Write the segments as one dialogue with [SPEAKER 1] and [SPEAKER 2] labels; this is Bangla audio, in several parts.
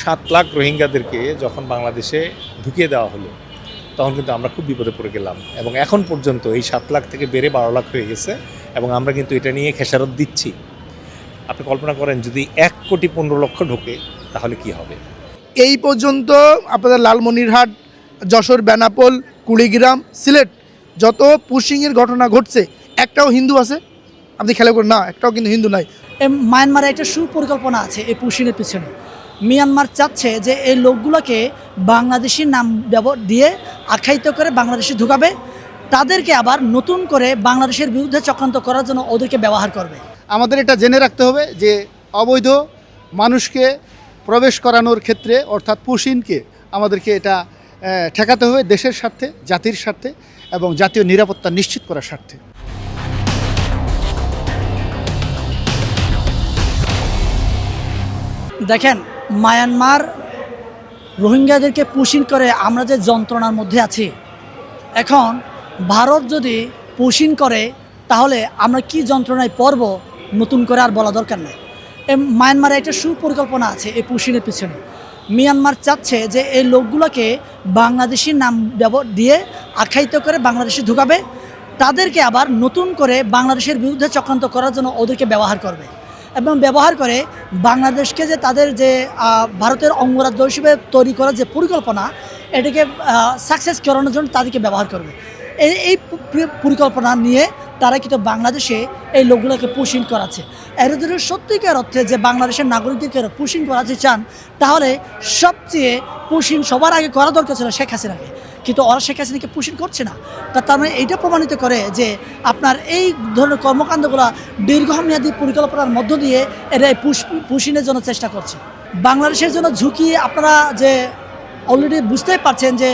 [SPEAKER 1] 7 লাখ রোহিঙ্গাদেরকে যখন বাংলাদেশে ঢুকিয়ে দেওয়া হলো তখন কিন্তু আমরা খুব বিপদে পড়ে গেলাম এবং এখন পর্যন্ত এই 7 লাখ থেকে বেড়ে 12 লাখ হয়ে গেছে এবং আমরা কিন্তু এটা নিয়ে খেসারত দিচ্ছি। আপনি কল্পনা করেন যদি 1,15,00,000 ঢোকে তাহলে কি হবে?
[SPEAKER 2] এই পর্যন্ত আপনাদের লালমনিরহাট, যশোর, বেনাপোল, কুড়িগ্রাম, সিলেট যত পুশিংয়ের ঘটনা ঘটছে একটাও হিন্দু আছে? আপনি খেয়াল করেন না, একটাও কিন্তু হিন্দু নাই।
[SPEAKER 3] মায়ানমারে একটা সুপরিকল্পনা আছে এই পুশিনের পিছনে। মিয়ানমার চাচ্ছে যে এই লোকগুলোকে বাংলাদেশি নাম দিয়ে আখ্যায়িত করে বাংলাদেশে ঢুকাবে, তাদেরকে আবার নতুন করে বাংলাদেশের বিরুদ্ধে চক্রান্ত করার জন্য ওদেরকে ব্যবহার করবে।
[SPEAKER 4] আমাদের এটা জেনে রাখতে হবে যে অবৈধ মানুষকে প্রবেশ করানোর ক্ষেত্রে অর্থাৎ পুশিনকে আমাদেরকে এটা ঠেকাতে হবে দেশের স্বার্থে, জাতির স্বার্থে এবং জাতীয় নিরাপত্তা নিশ্চিত করার স্বার্থে।
[SPEAKER 3] দেখেন, মায়ানমার রোহিঙ্গাদেরকে পুশিন করে আমরা যে যন্ত্রণার মধ্যে আছি, এখন ভারত যদি পুশিন করে তাহলে আমরা কি যন্ত্রণায় পড়ব নতুন করে আর বলা দরকার নেই। মায়ানমারে একটা সুপরিকল্পনা আছে এই পুশিনের পিছনে। মিয়ানমার চাচ্ছে যে এই লোকগুলোকে বাংলাদেশি নাম দিয়ে আখ্যায়িত করে বাংলাদেশে ঢুকাবে, তাদেরকে আবার নতুন করে বাংলাদেশের বিরুদ্ধে চক্রান্ত করার জন্য ওদেরকে ব্যবহার করবে এবং ব্যবহার করে বাংলাদেশকে যে তাদের যে ভারতের অঙ্গরাজ্য হিসেবে তৈরি করার যে পরিকল্পনা, এটাকে সাকসেস করানোর জন্য তাদেরকে ব্যবহার করবে। এই পরিকল্পনা নিয়ে তারা কিন্তু বাংলাদেশে এই লোকগুলোকে পুশিং করাচ্ছে। এর জন্য সত্যিকার অর্থে যে বাংলাদেশের নাগরিকদেরকে পুশিং করাতে চান, তাহলে সবচেয়ে পুশিং সবার আগে করা দরকার ছিল শেখ হাসিনাকে, কিন্তু ওরা শেখ হাসিনাকে পুশিং করছে না। তার মানে এইটা প্রমাণিত করে যে আপনার এই ধরনের কর্মকাণ্ডগুলো দীর্ঘমেয়াদী পরিকল্পনার মধ্য দিয়ে এরা এই পুশিংয়ের জন্য চেষ্টা করছে। বাংলাদেশের জন্য ঝুঁকি আপনারা যে অলরেডি বুঝতেই পারছেন যে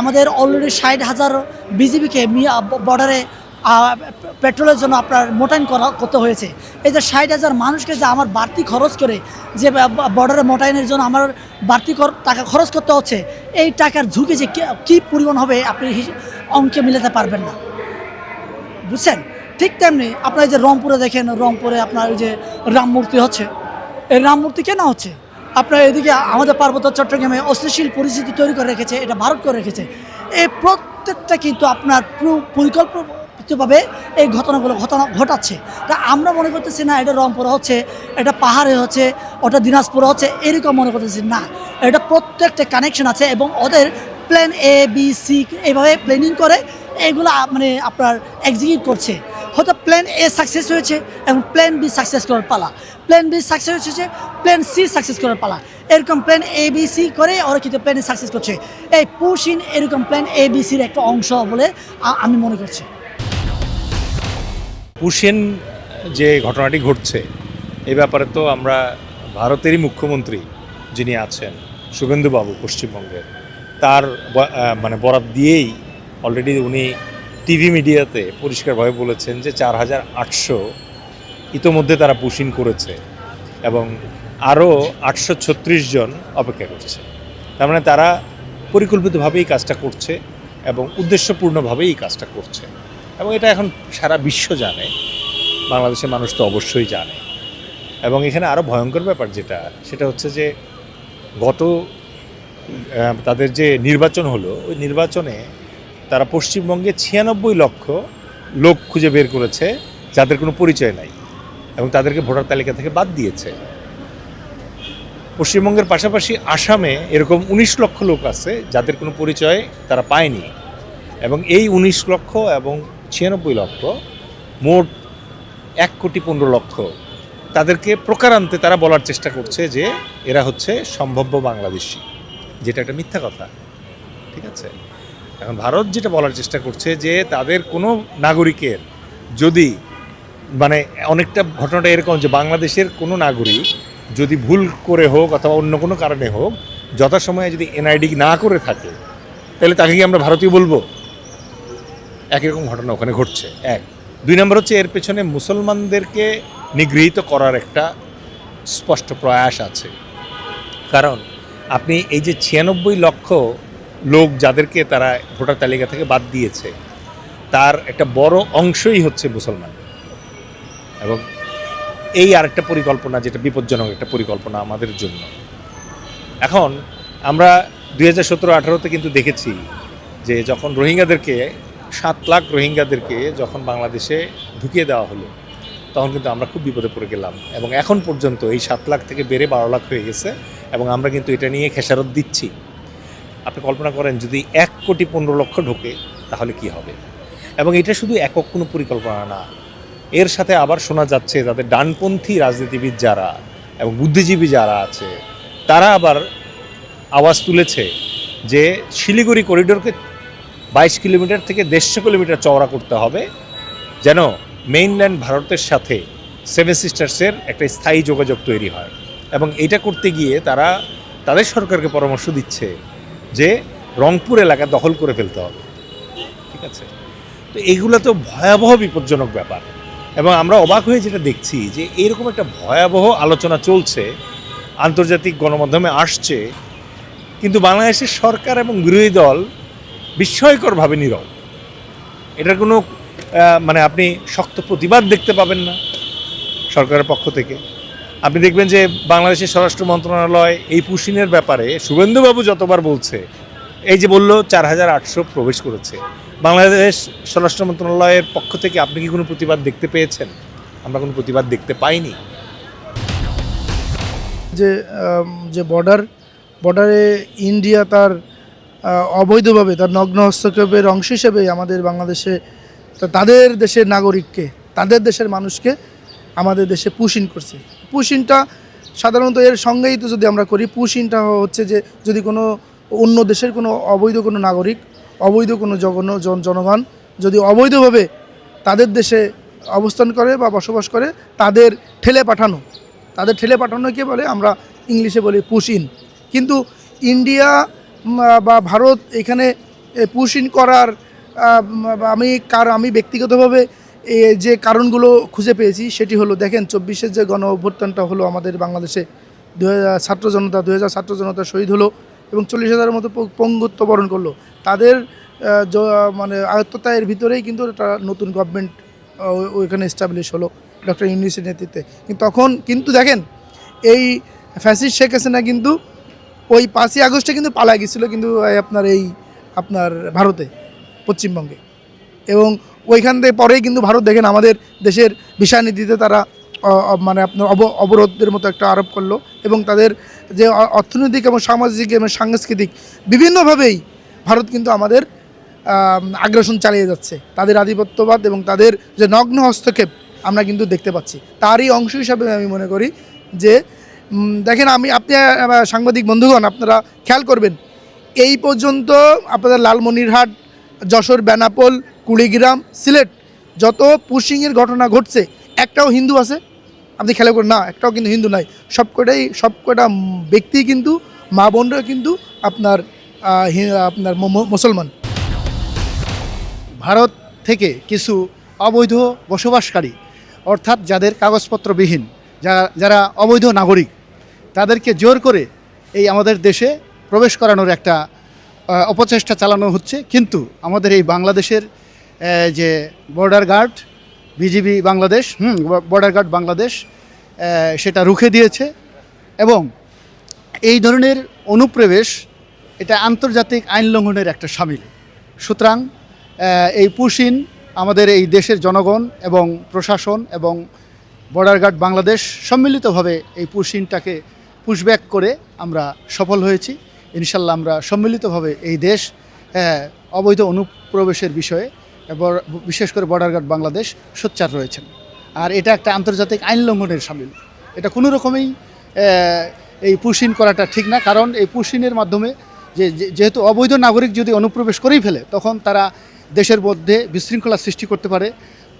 [SPEAKER 3] আমাদের অলরেডি 60,000 বিজিবিকে বর্ডারে পেট্রোলের জন্য আপনার মোতায়েন করতে হয়েছে। এই যে 60,000 মানুষকে যে আমার বাড়তি খরচ করে যে বর্ডারে মোতায়েনের জন্য আমার বাড়তি টাকা খরচ করতে হচ্ছে, এই টাকার ঝুঁকি যে কী পরিমাণ হবে আপনি অঙ্কে মিলাতে পারবেন না, বুঝছেন? ঠিক তেমনি আপনার যে রংপুরে দেখেন, রংপুরে আপনার ওই যে রাম মূর্তি হচ্ছে, এই রাম মূর্তি কেন হচ্ছে? আপনার এদিকে আমাদের পার্বত্য চট্টগ্রামে অশ্লীল পরিস্থিতি তৈরি করে রেখেছে, এটা ভারত করে রেখেছে। এই প্রত্যেকটা কিন্তু আপনার পরিকল্পিতভাবে এই ঘটনা ঘটাচ্ছে। তা আমরা মনে করতেছি না এটা রংপুরে হচ্ছে, এটা পাহাড়ে হচ্ছে, ওটা দিনাজপুরে হচ্ছে, এরকম মনে করতেছি না। এটা প্রত্যেকটা কানেকশন আছে এবং ওদের প্ল্যান A, B, C এইভাবে প্ল্যানিং করে এইগুলো মানে আপনার এক্সিকিউট করছে। হয়তো প্ল্যান A সাকসেস হয়েছে এবং প্ল্যান B সাকসেস করার পালা, প্ল্যান B সাকসেস হয়েছে, প্ল্যান C সাকসেস করার পালা, এরকম প্ল্যান A, B, C করে ওরা কিন্তু প্ল্যান A সাকসেস করছে। এই পুশিং এরকম প্ল্যান A, B, C-র একটা অংশ বলে আমি মনে করছি।
[SPEAKER 1] পুশিন যে ঘটনাটি ঘটছে এই ব্যাপারে তো আমরা ভারতেরই মুখ্যমন্ত্রী যিনি আছেন শুভেন্দুবাবু পশ্চিমবঙ্গের, তার মানে বরাত দিয়েই অলরেডি উনি টিভি মিডিয়াতে পরিষ্কারভাবে বলেছেন যে 4,800 ইতোমধ্যে তারা পুশিং করেছে এবং আরও 836 জন অপেক্ষা করছে। তার মানে তারা পরিকল্পিতভাবেই কাজটা করছে এবং উদ্দেশ্যপূর্ণভাবেই এই কাজটা করছে এবং এটা এখন সারা বিশ্ব জানে, বাংলাদেশের মানুষ তো অবশ্যই জানে। এবং এখানে আরও ভয়ঙ্কর ব্যাপার যেটা, সেটা হচ্ছে যে গত তাদের যে নির্বাচন হলো, ওই নির্বাচনে তারা পশ্চিমবঙ্গে 96 লক্ষ লোক খুঁজে বের করেছে যাদের কোনো পরিচয় নাই এবং তাদেরকে ভোটার তালিকা থেকে বাদ দিয়েছে। পশ্চিমবঙ্গের পাশাপাশি আসামে এরকম 19 লক্ষ লোক আছে যাদের কোনো পরিচয় তারা পায়নি এবং এই 19 লক্ষ এবং 96 লক্ষ মোট 1,15,00,000 তাদেরকে প্রকারান্তে তারা বলার চেষ্টা করছে যে এরা হচ্ছে সম্ভাব্য বাংলাদেশি, যেটা একটা মিথ্যা কথা। ঠিক আছে, এখন ভারত যেটা বলার চেষ্টা করছে যে তাদের কোনো নাগরিকের যদি মানে অনেকটা ঘটনাটা এরকম যে বাংলাদেশের কোনো নাগরিক যদি ভুল করে হোক অথবা অন্য কোনো কারণে হোক যথাসময়ে যদি এনআইডি না করে থাকে তাহলে তাকে কি আমরা ভারতীয় বলবো? একই রকম ঘটনা ওখানে ঘটছে। 1, 2 নম্বর হচ্ছে এর পেছনে মুসলমানদেরকে নিগৃহীত করার একটা স্পষ্ট প্রয়াস আছে। কারণ আপনি এই যে 96 লক্ষ লোক যাদেরকে তারা ভোটার তালিকা থেকে বাদ দিয়েছে তার একটা বড় অংশই হচ্ছে মুসলমান এবং এই আরেকটা পরিকল্পনা যেটা বিপজ্জনক একটা পরিকল্পনা আমাদের জন্য। এখন আমরা 2017-18-তে কিন্তু দেখেছি যে যখন রোহিঙ্গাদেরকে 7 লাখ রোহিঙ্গাদেরকে যখন বাংলাদেশে ঢুকিয়ে দেওয়া হলো, তখন কিন্তু আমরা খুব বিপদে পড়ে গেলাম। এবং এখন পর্যন্ত এই 7 লাখ থেকে বেড়ে 12 লাখ হয়ে গেছে, এবং আমরা কিন্তু এটা নিয়ে খেসারত দিচ্ছি। আপনি কল্পনা করেন যদি 1,15,00,000 ঢোকে তাহলে কি হবে। এবং এটা শুধু একক কোনো পরিকল্পনা না, এর সাথে আবার শোনা যাচ্ছে তাদের ডানপন্থী রাজনীতিবিদ যারা এবং বুদ্ধিজীবী যারা আছে তারা আবার আওয়াজ তুলেছে যে শিলিগুড়ি করিডোরকে 22 কিলোমিটার থেকে 150 কিলোমিটার চওড়া করতে হবে, যেন মেইনল্যান্ড ভারতের সাথে সেভেন সিস্টার্সের একটা স্থায়ী যোগাযোগ তৈরি হয়। এবং এটা করতে গিয়ে তারা তাদের সরকারকে পরামর্শ দিচ্ছে যে রংপুর এলাকা দখল করে ফেলতে হবে। ঠিক আছে, তো এইগুলো তো ভয়াবহ বিপজ্জনক ব্যাপার। এবং আমরা অবাক হয়ে যেটা দেখছি যে এরকম একটা ভয়াবহ আলোচনা চলছে, আন্তর্জাতিক গণমাধ্যমে আসছে, কিন্তু বাংলাদেশের সরকার এবং বিরোধী দল বিস্ময়করভাবে নীরব। এটার কোনো মানে আপনি শক্ত প্রতিবাদ দেখতে পাবেন না সরকারের পক্ষ থেকে। আপনি দেখবেন যে বাংলাদেশের স্বরাষ্ট্র মন্ত্রণালয় এই পুশিনের ব্যাপারে শুভেন্দুবাবু যতবার বলছে, এই যে বলল 4,800 প্রবেশ করেছে, বাংলাদেশ স্বরাষ্ট্র মন্ত্রণালয়ের পক্ষ থেকে আপনি কি কোনো প্রতিবাদ দেখতে পেয়েছেন? আমরা কোনো প্রতিবাদ দেখতে পাইনি।
[SPEAKER 2] যে বর্ডারে ইন্ডিয়া তার অবৈধভাবে তার নগ্ন হস্তক্ষেপের অংশ হিসেবে আমাদের বাংলাদেশে তাদের দেশের নাগরিককে, তাদের দেশের মানুষকে আমাদের দেশে পুশিন করছে। পুশিনটা সাধারণত এর সংজ্ঞায়িত যদি আমরা করি, পুশিনটা হচ্ছে যে যদি কোনো অন্য দেশের কোনো অবৈধ কোনো নাগরিক, অবৈধ কোনো জনগণ যদি অবৈধভাবে তাদের দেশে অবস্থান করে বা বসবাস করে, তাদের ঠেলে পাঠানোকে বলে, আমরা ইংলিশে বলি পুশ ইন। কিন্তু ইন্ডিয়া বা ভারত এখানে পুশ ইন করার আমি ব্যক্তিগতভাবে যে কারণগুলো খুঁজে পেয়েছি সেটি হলো, দেখেন 24-এর যে গণ অভ্যুত্থানটা হলো আমাদের বাংলাদেশে, 2000 ছাত্র জনতা শহীদ হলো এবং 40,000-এর মতো পঙ্গুত্ব বরণ করলো। তাদের মানে আয়ত্ততায়ের ভিতরেই কিন্তু একটা নতুন গভর্নমেন্ট ওইখানে এস্টাবলিশ হলো ডক্টর ইউনূসের নেতৃত্বে। কিন্তু দেখেন এই ফ্যাসিস্ট শেখ হাসিনা কিন্তু ওই 5ই আগস্টে কিন্তু পালা গেছিলো কিন্তু আপনার ভারতে, পশ্চিমবঙ্গে। এবং ওইখান থেকে পরেই কিন্তু ভারত দেখেন আমাদের দেশের ভিসা নীতিতে তারা মানে আপনার অবরোধের মতো একটা আরোপ করলো, এবং তাদের যে অর্থনৈতিক এবং সামাজিক এবং সাংস্কৃতিক বিভিন্নভাবেই ভারত কিন্তু আমাদের আগ্রাসন চালিয়ে যাচ্ছে। তাদের আধিপত্যবাদ এবং তাদের যে নগ্ন হস্তক্ষেপ আমরা কিন্তু দেখতে পাচ্ছি। তারই অংশ হিসাবে আমি মনে করি যে দেখেন আপনি সাংবাদিক বন্ধুগণ, আপনারা খেয়াল করবেন, এই পর্যন্ত আপনাদের লালমনিরহাট, যশোর, বেনাপোল, কুড়িগ্রাম, সিলেট যত পুশিংয়ের ঘটনা ঘটছে, একটাও হিন্দু আছে? আপনি খেয়াল করেন না, একটাও কিন্তু হিন্দু নাই। সবকটা ব্যক্তি কিন্তু, মা বোনরা কিন্তু আপনার মুসলমান।
[SPEAKER 4] ভারত থেকে কিছু অবৈধ বসবাসকারী, অর্থাৎ যাদের কাগজপত্রবিহীন, যারা অবৈধ নাগরিক, তাদেরকে জোর করে এই আমাদের দেশে প্রবেশ করানোর একটা অপচেষ্টা চালানো হচ্ছে। কিন্তু আমাদের এই বাংলাদেশের যে border guard, BGB Bangladesh, border guard Bangladesh সেটা রুখে দিয়েছে। এবং এই ধরনের অনুপ্রবেশ এটা আন্তর্জাতিক আইন লঙ্ঘনের একটা শামিল। সুতরাং এই পুশিন আমাদের এই দেশের জনগণ এবং প্রশাসন এবং বর্ডার গার্ড বাংলাদেশ সম্মিলিতভাবে এই পুশিনটাকে পুশব্যাক করে আমরা সফল হয়েছি। ইনশাল্লাহ আমরা সম্মিলিতভাবে এই দেশ অবৈধ অনুপ্রবেশের বিষয়ে বিশেষ করে বর্ডার গার্ড বাংলাদেশ সোচ্চার রয়েছেন। আর এটা একটা আন্তর্জাতিক আইন লঙ্ঘনের শামিল। এটা কোনো রকমেই এই পুশিন করাটা ঠিক না, কারণ এই পুশিনের মাধ্যমে যেহেতু অবৈধ নাগরিক যদি অনুপ্রবেশ করেই ফেলে, তখন তারা দেশের মধ্যে বিশৃঙ্খলা সৃষ্টি করতে পারে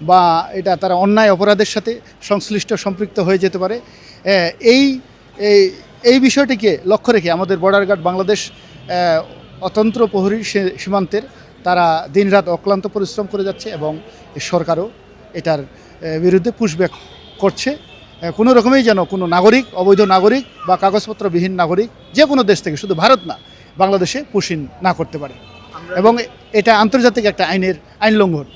[SPEAKER 4] বা এটা তারা অন্যায় অপরাধের সাথে সম্পৃক্ত হয়ে যেতে পারে। এই বিষয়টিকে লক্ষ্য রেখে আমাদের বর্ডার গার্ড বাংলাদেশ অতন্ত্র প্রহরী সীমান্তের তারা দিনরাত অক্লান্ত পরিশ্রম করে যাচ্ছে এবং সরকারও এটার বিরুদ্ধে পুশব্যাক করছে। কোনো রকমেই যেন কোনো নাগরিক, অবৈধ নাগরিক বা কাগজপত্রবিহীন নাগরিক যে কোনো দেশ থেকে, শুধু ভারত না, বাংলাদেশে পুশিন না করতে পারে। এবং এটা আন্তর্জাতিক একটা আইন লঙ্ঘন।